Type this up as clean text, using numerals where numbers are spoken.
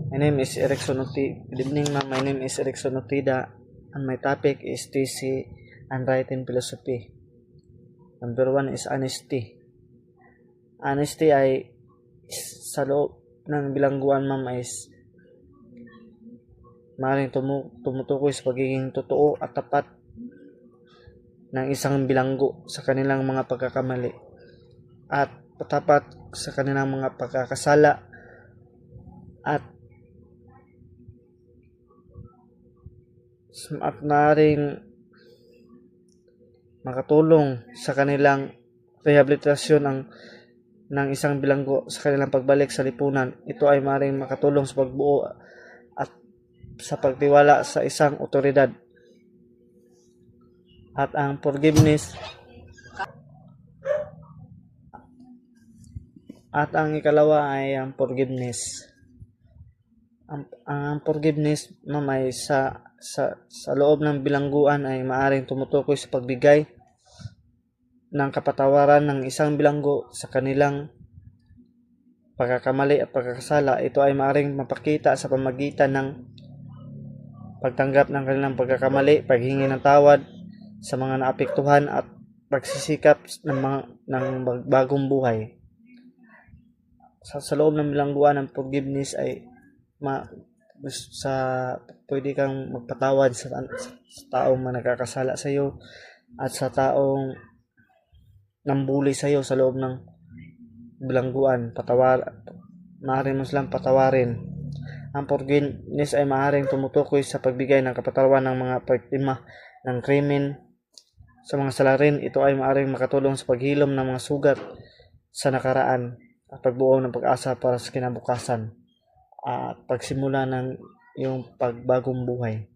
My name is Erickson Uti. Good evening, ma'am. My name is Erickson Utida, and my topic is TC and Writing Philosophy. Number 1 is honesty. Honesty ay sa loob ng bilangguan, ma'am, ay maaaring tumutukoy sa pagiging totoo at tapat ng isang bilanggo sa kanilang mga pagkakamali at tapat sa kanilang mga pagkakasala at maaaring makatulong sa kanilang rehabilitasyon ng isang bilanggo sa kanilang pagbalik sa lipunan. Ito ay maaaring makatulong sa pagbuo at sa pagtiwala sa isang otoridad. At ang forgiveness at ang ikalawa ay ang forgiveness. Ang forgiveness, ma'am, ay sa loob ng bilangguan ay maaring tumutukoy sa pagbigay ng kapatawaran ng isang bilanggo sa kanilang pagkakamali at pagkakasala. Ito ay maaring mapakita sa pamagitan ng pagtanggap ng kanilang pagkakamali, paghingi ng tawad sa mga naapektuhan at pagsisikap ng bagong buhay. Sa loob ng bilangguan ng forgiveness ay pwede kang magpatawad sa taong nagkakasala sa iyo at sa taong nambuli sa iyo sa loob ng bilangguan. Maaaring mo silang patawarin. Ang forgiveness ay maaaring tumutukoy sa pagbigay ng kapatawaran ng mga biktima ng krimen sa mga salarin. Ito ay maaaring makatulong sa paghilom ng mga sugat sa nakaraan at pagbuo ng pag-asa para sa kinabukasan at pagsimula ng iyong pagbagong buhay.